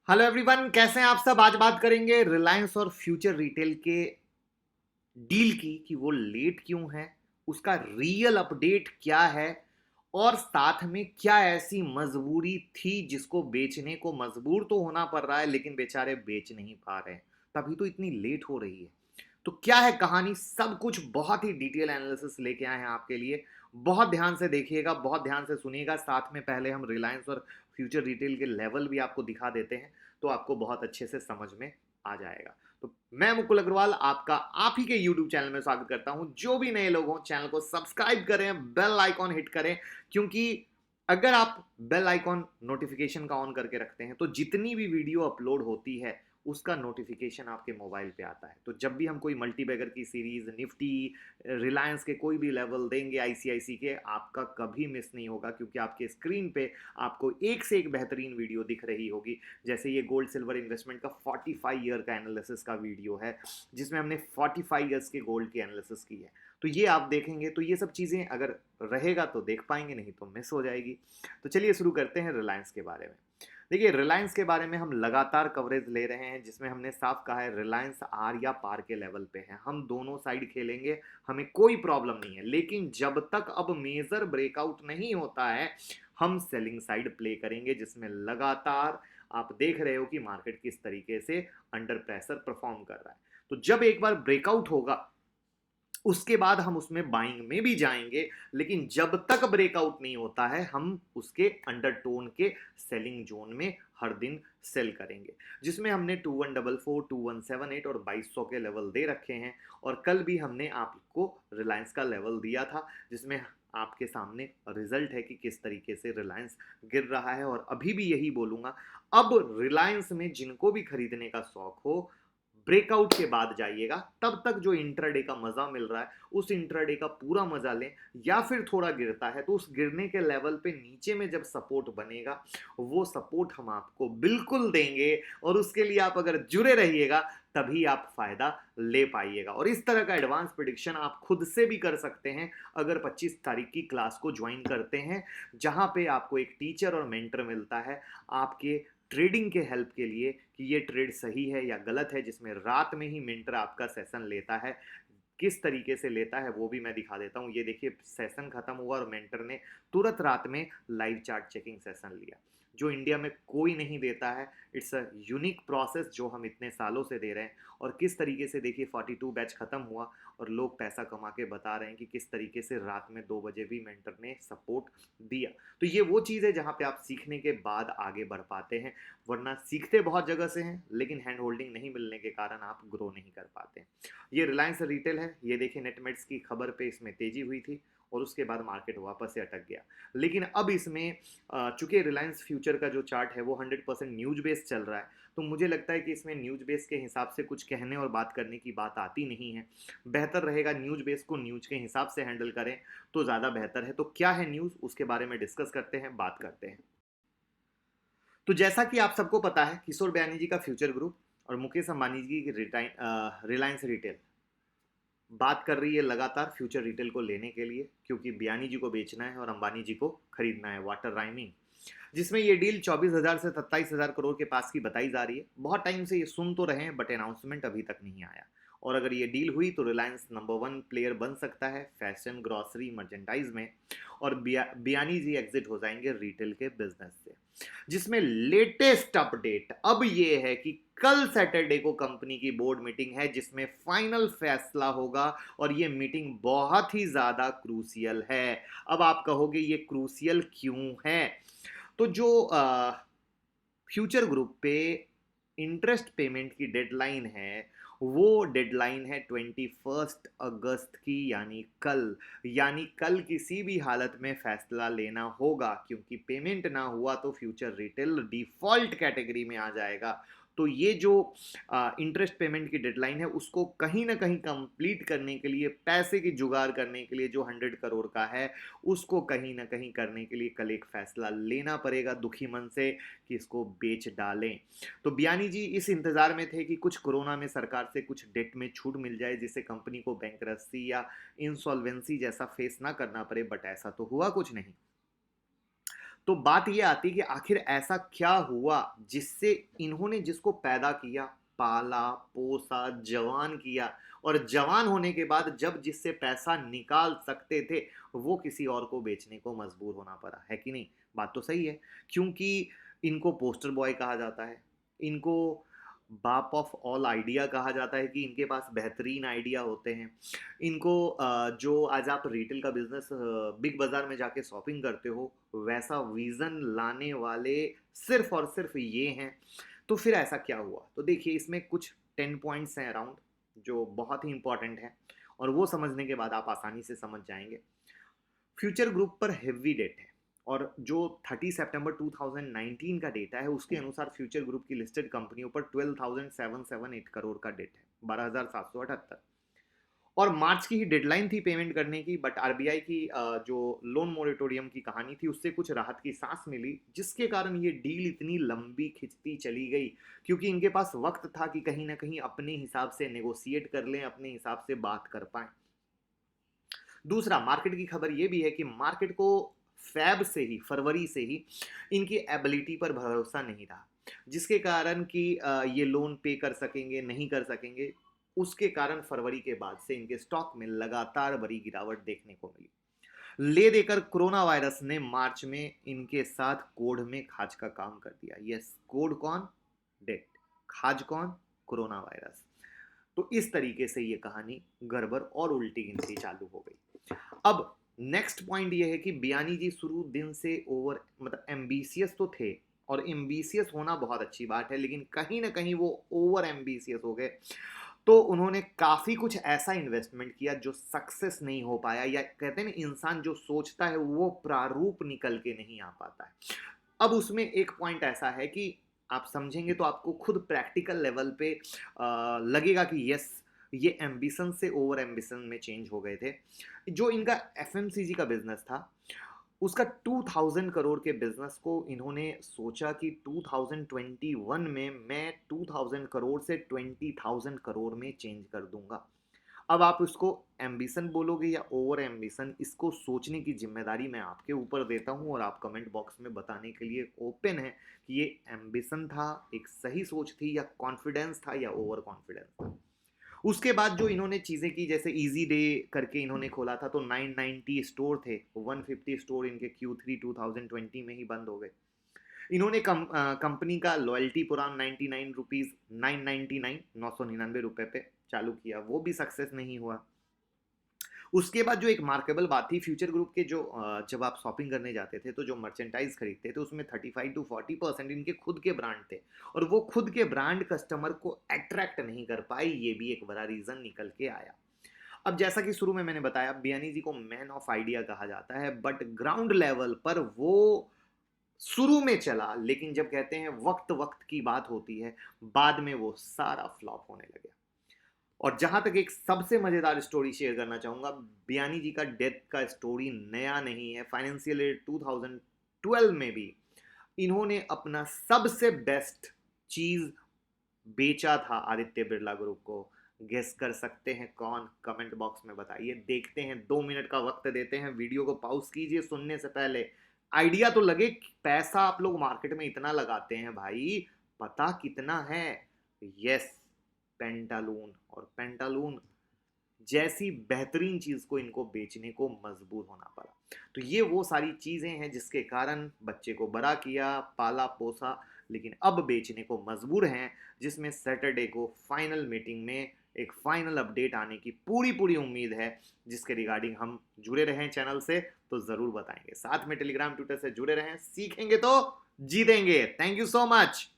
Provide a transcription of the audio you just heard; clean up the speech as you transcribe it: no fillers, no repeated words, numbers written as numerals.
Hello everyone, कैसे हैं आप सब। आज बात करेंगे रिलायंस और फ्यूचर रिटेल के डील की कि वो लेट क्यों है, उसका रियल अपडेट क्या है और साथ में क्या ऐसी मजबूरी थी जिसको बेचने को मजबूर तो होना पड़ रहा है लेकिन बेचारे बेच नहीं पा रहे हैं, तभी तो इतनी लेट हो रही है। तो क्या है कहानी, सब कुछ बहुत ही डिटेल एनालिसिस लेके आए हैं आपके लिए। बहुत ध्यान से देखिएगा, बहुत ध्यान से सुनिएगा। साथ में पहले हम रिलायंस और फ्यूचर रिटेल के लेवल भी आपको दिखा देते हैं, तो आपको बहुत अच्छे से समझ में आ जाएगा। तो मैं मुकुल अग्रवाल आपका आप ही के यूट्यूब चैनल में स्वागत करता हूं। जो भी नए लोग हों, चैनल को सब्सक्राइब करें, बेल आइकॉन हिट करें, क्योंकि अगर आप बेल आइकॉन नोटिफिकेशन का ऑन करके रखते हैं तो जितनी भी वीडियो अपलोड होती है उसका नोटिफिकेशन आपके मोबाइल पे आता है। तो जब भी हम कोई मल्टीबैगर की सीरीज, निफ्टी, रिलायंस के कोई भी लेवल देंगे, आईसीआईसी के, आपका कभी मिस नहीं होगा, क्योंकि आपके स्क्रीन पे आपको एक से एक बेहतरीन वीडियो दिख रही होगी। जैसे ये गोल्ड सिल्वर इन्वेस्टमेंट का 45 ईयर का एनालिसिस का वीडियो है, जिसमें हमने 45 ईयर्स के गोल्ड की एनालिसिस की है। तो ये आप देखेंगे तो ये सब चीज़ें अगर रहेगा तो देख पाएंगे, नहीं तो मिस हो जाएगी। तो चलिए शुरू करते हैं रिलायंस के बारे में। देखिए, रिलायंस के बारे में हम लगातार कवरेज ले रहे हैं, जिसमें हमने साफ कहा है रिलायंस आर या पार के लेवल पे है। हम दोनों साइड खेलेंगे, हमें कोई प्रॉब्लम नहीं है, लेकिन जब तक अब मेजर ब्रेकआउट नहीं होता है हम सेलिंग साइड प्ले करेंगे, जिसमें लगातार आप देख रहे हो कि मार्केट किस तरीके से अंडर प्रेशर परफॉर्म कर रहा है। तो जब एक बार ब्रेकआउट होगा उसके बाद हम उसमें बाइंग में भी जाएंगे, लेकिन जब तक ब्रेकआउट नहीं होता है हम उसके अंडरटोन के सेलिंग जोन में हर दिन सेल करेंगे, जिसमें हमने 2144, 2178 और 2200 के लेवल दे रखे हैं। और कल भी हमने आपको रिलायंस का लेवल दिया था, जिसमें आपके सामने रिजल्ट है कि किस तरीके से रिलायंस गिर रहा है। और अभी भी यही बोलूंगा, अब रिलायंस में जिनको भी खरीदने का शौक हो, ब्रेकआउट के बाद जाइएगा। तब तक जो इंट्राडे का मजा मिल रहा है उस इंट्राडे का पूरा मजा लें, या फिर थोड़ा गिरता है तो उस गिरने के लेवल पे नीचे में जब सपोर्ट बनेगा वो सपोर्ट हम आपको बिल्कुल देंगे, और उसके लिए आप अगर जुड़े रहिएगा तभी आप फायदा ले पाइएगा। और इस तरह का एडवांस प्रिडिक्शन आप खुद से भी कर सकते हैं अगर 25 तारीख की क्लास को ज्वाइन करते हैं, जहां पे आपको एक टीचर और मेंटर मिलता है आपके ट्रेडिंग के हेल्प के लिए कि ये ट्रेड सही है या गलत है, जिसमें रात में ही मेंटर आपका सेशन लेता है। किस तरीके से लेता है वो भी मैं दिखा देता हूँ। ये देखिए, सेशन खत्म हुआ और मेंटर ने तुरंत रात में लाइव चार्ट चेकिंग सेशन लिया, जो इंडिया में कोई नहीं देता है। इट्स अ यूनिक प्रोसेस जो हम इतने सालों से दे रहे हैं। और किस तरीके से देखिए 42 बैच खत्म हुआ और लोग पैसा कमा के बता रहे हैं कि किस तरीके से रात में 2 बजे भी मेंटर ने सपोर्ट दिया। तो ये वो चीज़ है जहाँ पे आप सीखने के बाद आगे बढ़ पाते हैं, वरना सीखते बहुत जगह से हैं लेकिन हैंड होल्डिंग नहीं मिलने के कारण आप ग्रो नहीं कर पाते। ये रिलायंस रिटेल है, ये देखिए नेटमेट्स की खबर पे इसमें तेजी हुई थी और उसके बाद मार्केट वापस से अटक गया। लेकिन अब इसमें चूंकि रिलायंस फ्यूचर का जो चार्ट है वो 100% न्यूज बेस्ड चल रहा है, तो मुझे लगता है कि इसमें न्यूज बेस के हिसाब से कुछ कहने और बात करने की बात आती नहीं है। बेहतर रहेगा न्यूज बेस को न्यूज के हिसाब से हैंडल करें तो ज़्यादा बेहतर है। तो क्या है न्यूज़, उसके बारे में डिस्कस करते हैं, बात करते हैं। तो जैसा कि आप सबको पता है, किशोर बयानी जी का फ्यूचर ग्रुप और मुकेश अंबानी जी की रिलायंस रिटेल बात कर रही है लगातार फ्यूचर रिटेल को लेने के लिए, क्योंकि बयानी जी को बेचना है और अंबानी जी को खरीदना है। वाटर राइमिंग, जिसमें ये डील 24,000 से 27,000 करोड़ के पास की बताई जा रही है। बहुत टाइम से ये सुन तो रहे हैं बट अनाउंसमेंट अभी तक नहीं आया। और अगर ये डील हुई तो रिलायंस नंबर 1 प्लेयर बन सकता है फैशन, ग्रॉसरी, मर्चेंडाइज में। और बयानी जी एग्जिट हो जाएंगे रिटेल के बिजनेस से। जिसमें लेटेस्ट अपडेट अब ये है कि कल सैटरडे को कंपनी की बोर्ड मीटिंग है, जिसमें फाइनल फैसला होगा। और ये मीटिंग बहुत ही ज्यादा क्रूसियल है। अब आप कहोगे ये क्रूसियल क्यों है? तो जो फ्यूचर ग्रुप पे इंटरेस्ट पेमेंट की डेडलाइन है, वो डेडलाइन है 21 अगस्त की, यानी कल किसी भी हालत में फैसला लेना होगा, क्योंकि पेमेंट ना हुआ तो फ्यूचर रिटेल डिफॉल्ट कैटेगरी में आ जाएगा। तो ये जो इंटरेस्ट पेमेंट की डेडलाइन है उसको कहीं ना कहीं कंप्लीट करने के लिए, पैसे की जुगाड़ करने के लिए, जो 100 करोड़ का है उसको कहीं ना कहीं करने के लिए कल एक फैसला लेना पड़ेगा दुखी मन से कि इसको बेच डालें। तो बयानी जी इस इंतजार में थे कि कुछ कोरोना में सरकार से कुछ डेट में छूट मिल जाए, जिससे कंपनी को बैंकरप्सी या इंसॉल्वेंसी जैसा फेस ना करना पड़े, बट ऐसा तो हुआ कुछ नहीं। तो बात ये आती कि आखिर ऐसा क्या हुआ जिससे इन्होंने जिसको पैदा किया, पाला पोसा, जवान किया, और जवान होने के बाद जब जिससे पैसा निकाल सकते थे वो किसी और को बेचने को मजबूर होना पड़ा, है कि नहीं? बात तो सही है। क्योंकि इनको पोस्टर बॉय कहा जाता है, इनको बाप ऑफ ऑल आइडिया कहा जाता है कि इनके पास बेहतरीन आइडिया होते हैं। इनको जो आज आप रिटेल का बिजनेस बिग बाजार में जाके शॉपिंग करते हो वैसा विजन लाने वाले सिर्फ और सिर्फ ये हैं। तो फिर ऐसा क्या हुआ? तो देखिए, इसमें कुछ 10 पॉइंट्स हैं अराउंड जो बहुत ही इंपॉर्टेंट है, और वो समझने के बाद आप आसानी से समझ जाएंगे। फ्यूचर ग्रुप पर हेवी डेट है, और जो 30 सितंबर 2019 का डेटा है उसके अनुसार फ्यूचर ग्रुप की लिस्टेड कंपनियों पर 12,778 करोड़ का डेट है, 12,778। और मार्च की ही डेडलाइन थी पेमेंट करने की, बट आरबीआई की जो लोन मोरेटोरियम की कहानी थी उससे कुछ राहत की सांस मिली, जिसके कारण ये डील इतनी लंबी खिंचती चली गई, क्योंकि इनके पास वक्त था कि कहीं ना कहीं अपने हिसाब से नेगोशिएट कर लें, अपने हिसाब से बात कर पाएं। दूसरा, मार्केट की खबर यह भी है कि मार्केट को फैब से ही, फरवरी से ही इनकी एबिलिटी पर भरोसा नहीं रहा, जिसके कारण कि ये लोन पे कर सकेंगे नहीं कर सकेंगे। उसके कारण फरवरी के बाद से इनके स्टॉक में लगातार बड़ी गिरावट देखने को मिली। ले देकर कोरोना वायरस ने मार्च में इनके साथ कोढ़ में खाज का काम कर दिया। यस, कोढ़ कौन? डेट। खाज कौन? Corona virus. तो इस तरीके से ये कहानी गड़बड़ और उल्टी गिनती चालू हो गई। अब नेक्स्ट पॉइंट ये है कि बियानी जी शुरू दिन से ओवर मतलब एम्बिशियस तो थे, और एम्बिशियस होना बहुत अच्छी बात है, लेकिन कहीं ना कहीं वो ओवर एम्बिशियस हो गए। तो उन्होंने काफी कुछ ऐसा इन्वेस्टमेंट किया जो सक्सेस नहीं हो पाया, या कहते हैं ना, इंसान जो सोचता है वो प्रारूप निकल के नहीं आ पाता है। अब उसमें एक पॉइंट ऐसा है कि आप समझेंगे तो आपको खुद प्रैक्टिकल लेवल पे लगेगा कि यस, ये एम्बिशन से ओवर एम्बिशन में चेंज हो गए थे। जो इनका एफएमसीजी का बिजनेस था उसका 2000 करोड़ के बिजनेस को इन्होंने सोचा कि 2021 में मैं 2000 करोड़ से 20,000 करोड़ में चेंज कर दूंगा। अब आप उसको एम्बिशन बोलोगे या ओवर एम्बिशन, इसको सोचने की जिम्मेदारी मैं आपके ऊपर देता हूं, और आप कमेंट बॉक्स में बताने के लिए ओपन है कि ये एम्बिशन था, एक सही सोच थी, या कॉन्फिडेंस था, या ओवर कॉन्फिडेंस था। उसके बाद जो इन्होंने चीज़ें की, जैसे इजी डे करके इन्होंने खोला था तो 990 स्टोर थे, 150 स्टोर इनके Q3 2020 में ही बंद हो गए। इन्होंने कंपनी का लॉयल्टी प्रोग्राम 99 रुपीज़ 999 999 रुपए पे चालू किया, वो भी सक्सेस नहीं हुआ। उसके बाद जो एक मार्केबल बात थी, फ्यूचर ग्रुप के जो जब आप शॉपिंग करने जाते थे तो जो मर्चेंटाइज खरीदते थे उसमें 35 to 40% इनके खुद के ब्रांड थे, और वो खुद के ब्रांड कस्टमर को अट्रैक्ट नहीं कर पाए, ये भी एक बड़ा रीजन निकल के आया। अब जैसा कि शुरू में मैंने बताया, बियानी जी को मैन ऑफ आइडिया कहा जाता है, बट ग्राउंड लेवल पर वो शुरू में चला, लेकिन जब कहते हैं वक्त वक्त की बात होती है, बाद में वो सारा फ्लॉप होने लगे। और जहां तक एक सबसे मजेदार स्टोरी शेयर करना चाहूंगा, बियानी जी का डेथ का स्टोरी नया नहीं है। फाइनेंशियल ईयर 2012 में भी इन्होंने अपना सबसे बेस्ट चीज बेचा था आदित्य बिरला ग्रुप को। गेस कर सकते हैं कौन? कमेंट बॉक्स में बताइए। देखते हैं, 2 मिनट का वक्त देते हैं, वीडियो को पॉज कीजिए सुनने से पहले। आइडिया तो लगे, पैसा आप लोग मार्केट में इतना लगाते हैं भाई, पता कितना है? यस, पेंटालून। और पेंटालून जैसी बेहतरीन चीज को इनको बेचने को मजबूर होना पड़ा। तो ये वो सारी चीजें हैं जिसके कारण बच्चे को बड़ा किया, पाला पोसा, लेकिन अब बेचने को मजबूर हैं, जिसमें सैटरडे को फाइनल मीटिंग में एक फाइनल अपडेट आने की पूरी पूरी उम्मीद है, जिसके रिगार्डिंग हम जुड़े रहें चैनल से तो जरूर बताएंगे। साथ में टेलीग्राम ट्विटर से जुड़े रहें, सीखेंगे तो जीतेंगे। Thank you so much.